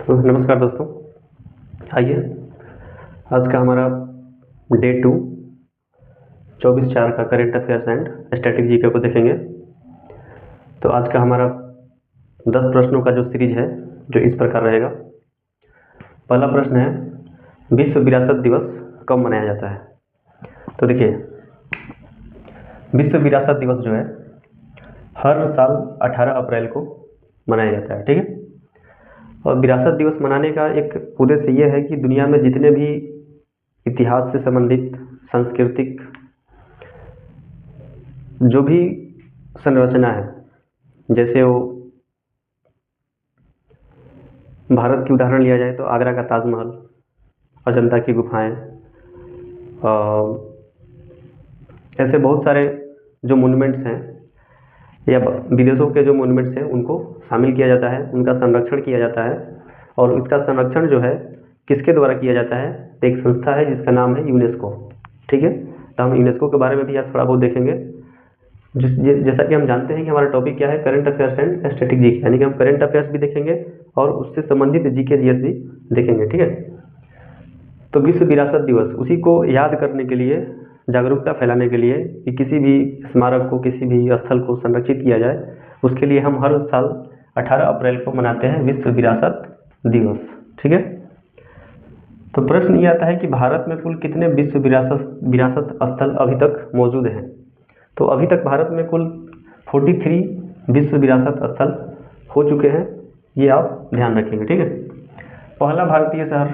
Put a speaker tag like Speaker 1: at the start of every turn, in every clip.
Speaker 1: तो नमस्कार दोस्तों, आइए आज का हमारा डे 2 24/4 का current affairs and static GK को देखेंगे। तो आज का हमारा 10 प्रश्नों का जो सीरीज है जो इस प्रकार रहेगा। पहला प्रश्न है, विश्व विरासत दिवस कब मनाया जाता है? तो देखिए, विश्व विरासत दिवस जो है हर साल 18 अप्रैल को मनाया जाता है, ठीक है। और विरासत दिवस मनाने का एक उद्देश्य ये है कि दुनिया में जितने भी इतिहास से संबंधित सांस्कृतिक जो भी संरचना है, जैसे वो भारत की उदाहरण लिया जाए तो आगरा का ताजमहल, अजंता की गुफाएं, ऐसे बहुत सारे जो मोन्यूमेंट्स हैं या विदेशों के जो मोन्यूमेंट्स हैं उनको शामिल किया जाता है, उनका संरक्षण किया जाता है। और इसका संरक्षण जो है किसके द्वारा किया जाता है? एक संस्था है जिसका नाम है यूनेस्को, ठीक है। तो हम यूनेस्को के बारे में भी आज थोड़ा बहुत देखेंगे। जैसा कि हम जानते हैं कि हमारा टॉपिक क्या है, current affairs and static GK, यानी कि हम करंट अफेयर्स भी देखेंगे और उससे संबंधित जीके जीएस भी देखेंगे, ठीक है। तो विश्व विरासत दिवस उसी को याद करने के लिए, जागरूकता फैलाने के लिए कि किसी भी स्मारक को, किसी भी स्थल को संरक्षित किया जाए, उसके लिए हम हर साल 18 अप्रैल को मनाते हैं विश्व विरासत दिवस, ठीक है। तो प्रश्न ये आता है कि भारत में कुल कितने विश्व विरासत स्थल अभी तक मौजूद हैं? तो अभी तक भारत में कुल 43 विश्व विरासत स्थल हो चुके हैं, ये आप ध्यान रखेंगे, ठीक है। पहला भारतीय शहर,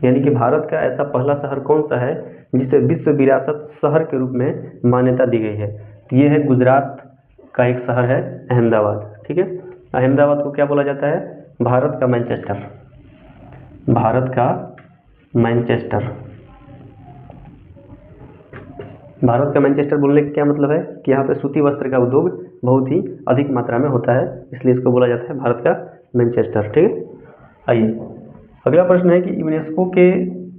Speaker 1: यानी कि भारत का ऐसा पहला शहर कौन सा है जिसे विश्व विरासत शहर के रूप में मान्यता दी गई है? तो ये है गुजरात का एक शहर है अहमदाबाद, ठीक है। अहमदाबाद को क्या बोला जाता है? भारत का मैनचेस्टर। भारत का मैनचेस्टर। भारत का मैनचेस्टर बोलने का क्या मतलब है कि यहाँ पे सूती वस्त्र का उद्योग बहुत ही अधिक मात्रा में होता है, इसलिए इसको बोला जाता है भारत का मैनचेस्टर, ठीक है। आइए अगला प्रश्न है कि यूनेस्को के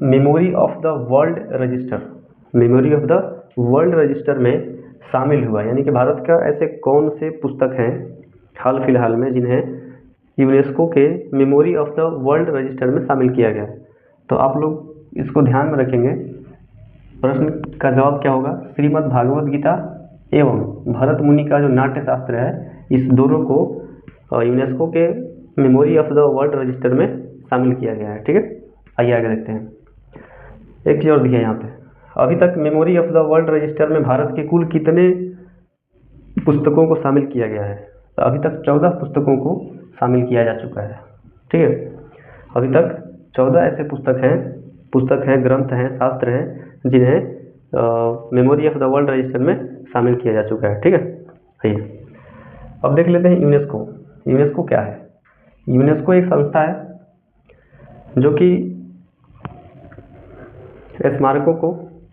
Speaker 1: memory of the world register, memory of the world register में शामिल हुआ, यानी कि भारत का ऐसे कौन से पुस्तक हैं हाल फिलहाल में जिन्हें यूनेस्को के memory of the world register में शामिल किया गया? तो आप लोग इसको ध्यान में रखेंगे। प्रश्न का जवाब क्या होगा? श्रीमद् भागवत गीता एवं भरत मुनि का जो नाट्य शास्त्र है, इस दोनों को यूनेस्को के memory of the world register में शामिल किया गया है, ठीक है। आइए आगे देखते हैं। एक चीज और दिखा यहाँ पे, अभी तक memory of the world register में भारत के कुल कितने पुस्तकों को शामिल किया गया है? तो अभी तक 14 पुस्तकों को शामिल किया जा चुका है, ठीक है। अभी तक 14 ऐसे पुस्तक हैं, ग्रंथ हैं, शास्त्र हैं जिन्हें memory of the world register में शामिल किया जा चुका है, ठीक है। आइए अब देख लेते हैं यूनेस्को। यूनेस्को क्या है? यूनेस्को एक संस्था है जो कि स्मारकों को,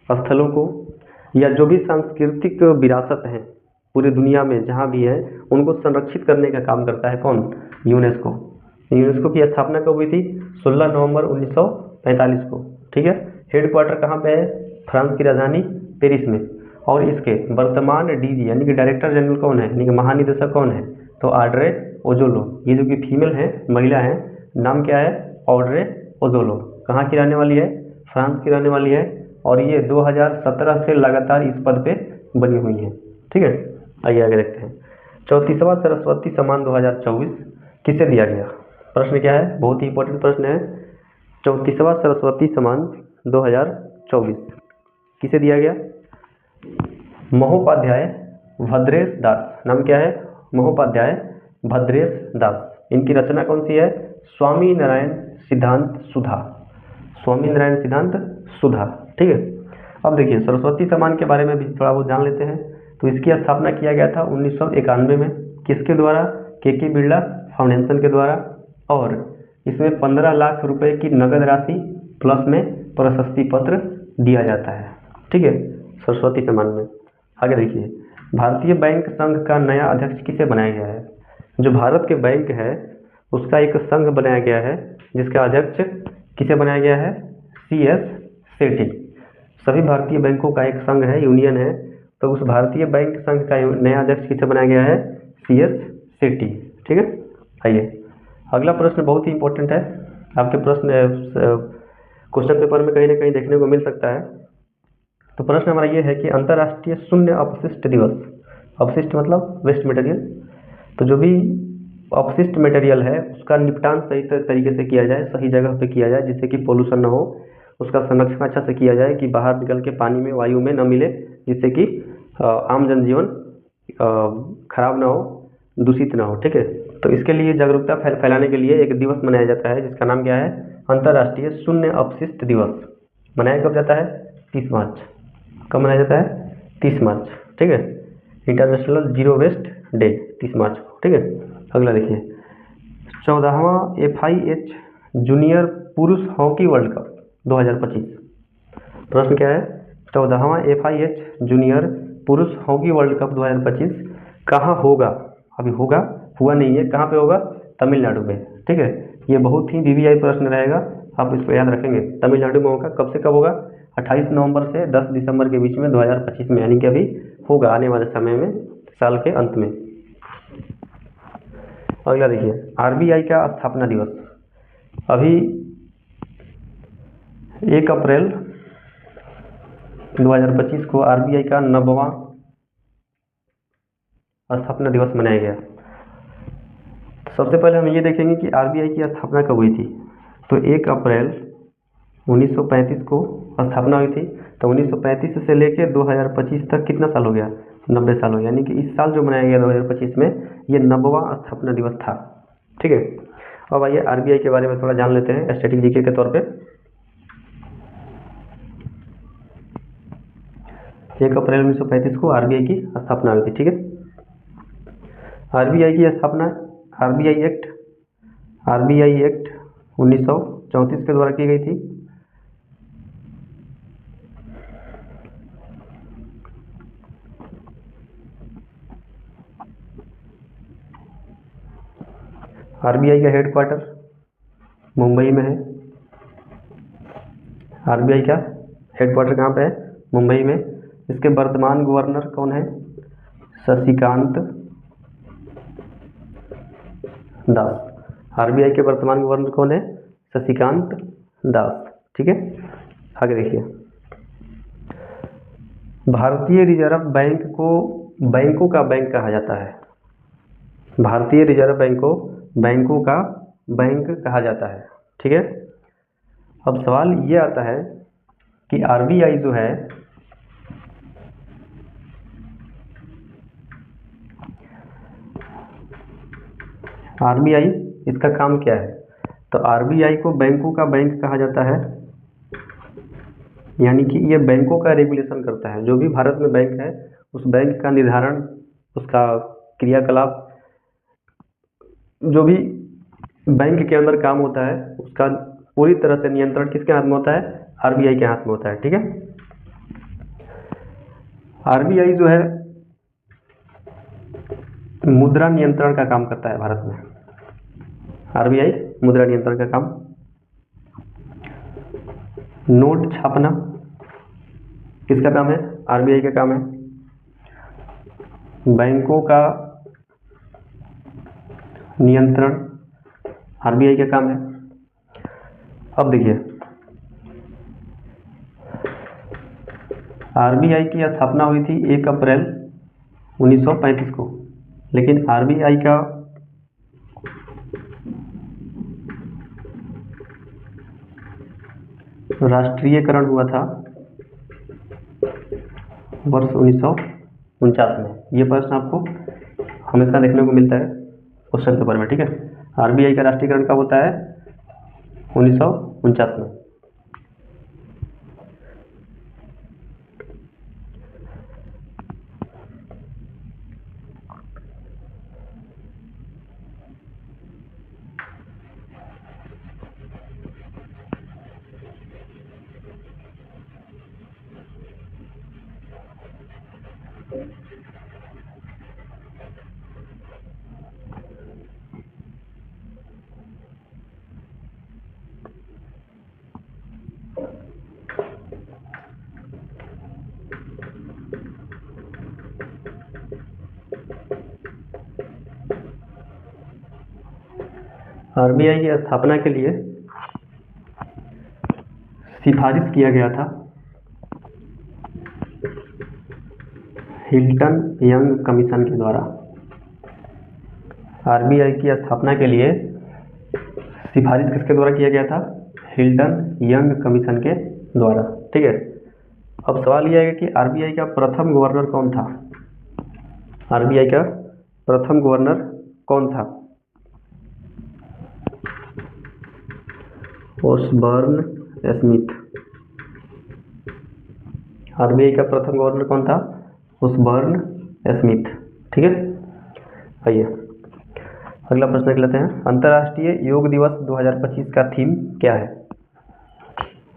Speaker 1: स्थलों को या जो भी सांस्कृतिक विरासत है पूरी दुनिया में जहाँ भी है उनको संरक्षित करने का काम करता है। कौन? यूनेस्को। यूनेस्को की स्थापना कब हुई थी? 16 नवंबर 1945 को, ठीक है। हेडक्वार्टर कहाँ पे है? फ्रांस की राजधानी पेरिस में। और इसके वर्तमान डीजी यानी कि डायरेक्टर जनरल कौन है, यानी कि महानिदेशक कौन है? तो ऑड्रे ओजोलो। ये जो कि फीमेल है, महिला है, नाम क्या है? ऑड्रे ओजोलो। कहाँ की रहने वाली है? फ्रांस की रहने वाली है। और ये 2017 से लगातार इस पद पे बनी हुई है, ठीक है। आइए आगे देखते हैं। 34वां सरस्वती सम्मान 2024 किसे दिया गया? प्रश्न क्या है? बहुत ही इंपॉर्टेंट प्रश्न है। 34वां सरस्वती सम्मान 2024 किसे दिया गया? महोपाध्याय भद्रेश दास। नाम क्या है? महोपाध्याय भद्रेश दास। इनकी रचना कौन सी है? स्वामी नारायण सिद्धांत सुधा। स्वामी नारायण सिद्धांत सुधा, ठीक है। अब देखिए सरस्वती सम्मान के बारे में भी थोड़ा बहुत जान लेते हैं। तो इसकी स्थापना किया गया था 1991 में। किसके द्वारा? के बिरला फाउंडेशन के द्वारा। और इसमें 15 लाख रुपए की नगद राशि प्लस में प्रशस्ति पत्र दिया जाता है, ठीक है, सरस्वती सम्मान में। आगे देखिए, भारतीय बैंक संघ का नया अध्यक्ष किसे बनाया गया है? जो भारत के बैंक है उसका एक संघ बनाया गया है जिसका अध्यक्ष किसे बनाया गया है? CS सेठी। सभी भारतीय बैंकों का एक संघ है, यूनियन है। तो उस भारतीय बैंक संघ का नया अध्यक्ष किसे बनाया गया है? CS सेठी, ठीक है। आइए अगला प्रश्न बहुत ही इंपॉर्टेंट है, आपके क्वेश्चन पेपर में कहीं ना कहीं देखने को मिल सकता है। तो प्रश्न हमारा ये है कि अंतर्राष्ट्रीय शून्य अपशिष्ट दिवस, अपशिष्ट मतलब वेस्ट मटेरियल, तो जो भी अपशिष्ट मटेरियल है उसका निपटान सही तरीके से किया जाए, सही जगह पे किया जाए, जिससे कि पोल्यूशन ना हो, उसका संरक्षण अच्छा से किया जाए कि बाहर निकल के पानी में, वायु में न मिले, जिससे कि आम जनजीवन खराब ना हो, दूषित ना हो। ठीक है, तो इसके लिए जागरूकता फैलाने के लिए एक दिवस मनाया जाता है जिसका नाम क्या है, अंतर्राष्ट्रीय शून्य अपशिष्ट दिवस। मनाया कब जाता है, 30 मार्च। कब मनाया जाता है, 30 मार्च। ठीक है, इंटरनेशनल जीरो वेस्ट डे 30 मार्च को। ठीक है, अगला देखिए, 14वां FIH जूनियर पुरुष हॉकी वर्ल्ड कप 2025। प्रश्न क्या है, 14वां FIH जूनियर पुरुष हॉकी वर्ल्ड कप 2025 कहाँ होगा? अभी होगा, हुआ नहीं है, कहाँ पे होगा? तमिलनाडु में। ठीक है, ये बहुत ही VVI प्रश्न रहेगा, आप इसको याद रखेंगे। तमिलनाडु में होगा, कब से कब होगा? 28 नवंबर से 10 दिसंबर के बीच में 2025 में, यानी कि अभी होगा, आने वाले समय में, साल के अंत में। अगला देखिए, RBI का स्थापना दिवस। अभी 1 अप्रैल 2025 को RBI का 9वां स्थापना दिवस मनाया गया। सबसे पहले हम ये देखेंगे कि RBI की स्थापना कब हुई थी। तो 1 अप्रैल 1935 को स्थापना हुई थी। तो 1935 से लेकर 2025 तक कितना साल हो गया? 90 साल हो गया, यानी कि इस साल जो मनाया गया 2025 में, ये 9वां स्थापना दिवस था। ठीक है, अब आइए RBI के बारे में थोड़ा जान लेते हैं स्टैटिक जीके के तौर पे। 1 अप्रैल 1935 को RBI की स्थापना हुई थी। ठीक है, RBI की स्थापना RBI एक्ट 1934 के द्वारा की गई थी। RBI का हेडक्वार्टर मुंबई में है। RBI का हेडक्वार्टर कहाँ पे है? मुंबई में। इसके वर्तमान गवर्नर कौन है? शशिकांत दास। RBI के वर्तमान गवर्नर कौन है? शशिकांत दास। ठीक है, आगे देखिए, भारतीय रिजर्व बैंक को बैंकों का बैंक कहा जाता है। भारतीय रिजर्व बैंक को बैंकों का बैंक कहा जाता है। ठीक है, अब सवाल ये आता है कि RBI जो है, RBI इसका काम क्या है? तो RBI को बैंकों का बैंक कहा जाता है, यानी कि ये बैंकों का रेगुलेशन करता है। जो भी भारत में बैंक है, उस बैंक का निर्धारण, उसका क्रियाकलाप, जो भी बैंक के अंदर काम होता है, उसका पूरी तरह से नियंत्रण किसके हाथ में होता है? RBI के हाथ में होता है। ठीक है, RBI जो है मुद्रा नियंत्रण का काम करता है भारत में। RBI मुद्रा नियंत्रण का काम, नोट छापना किसका काम है? RBI का काम है। बैंकों का नियंत्रण RBI का काम है। अब देखिए, RBI की स्थापना हुई थी 1 अप्रैल 1935 को, लेकिन RBI का राष्ट्रीयकरण हुआ था वर्ष 1949 में। ये प्रश्न आपको हमेशा देखने को मिलता है क्वेश्चन पेपर में। ठीक है, RBI का राष्ट्रीयकरण कब होता है? 1949 में। आरबीआई की स्थापना के लिए सिफारिश किया गया था हिल्टन यंग कमीशन के द्वारा। आरबीआई की स्थापना के लिए सिफारिश किसके द्वारा किया गया था? हिल्टन यंग कमीशन के द्वारा। ठीक है, अब सवाल यह है कि आरबीआई का प्रथम गवर्नर कौन था? आरबीआई का प्रथम गवर्नर कौन था? ओसबर्न स्मिथ। आरबीआई का प्रथम गवर्नर कौन था? ओसबर्न स्मिथ। ठीक है, आइए अगला प्रश्न देख लेते हैं। अंतर्राष्ट्रीय योग दिवस 2025 का थीम क्या है?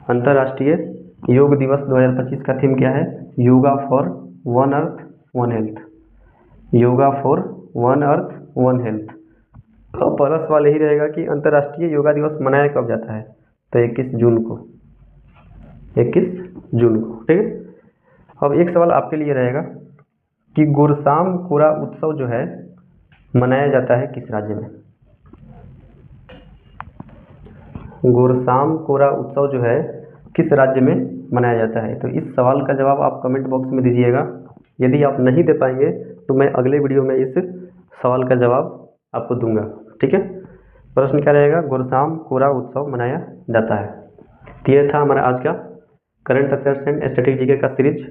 Speaker 1: अंतर्राष्ट्रीय योग दिवस 2025 का थीम क्या है? Yoga for one earth one health. Yoga for one earth one health. तो पहला सवाल यही रहेगा कि अंतर्राष्ट्रीय योगा दिवस मनाया कब जाता है? तो 21 जून को। 21 जून को। ठीक है, अब एक सवाल आपके लिए रहेगा कि गुरसाम कुरा उत्सव जो है मनाया जाता है किस राज्य में? गुरसाम कुरा उत्सव जो है किस राज्य में मनाया जाता है? तो इस सवाल का जवाब आप कमेंट बॉक्स में दीजिएगा। यदि आप नहीं दे पाएंगे तो मैं अगले वीडियो में इस सवाल का जवाब आपको दूंगा। ठीक है, प्रश्न क्या रहेगा? गुरसाम कुरा उत्सव मनाया जाता है। तो यह था हमारा आज का current affairs and static GK का सीरीज।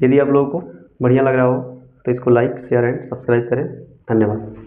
Speaker 1: यदि आप लोगों को बढ़िया लग रहा हो तो इसको लाइक शेयर एंड सब्सक्राइब करें। धन्यवाद।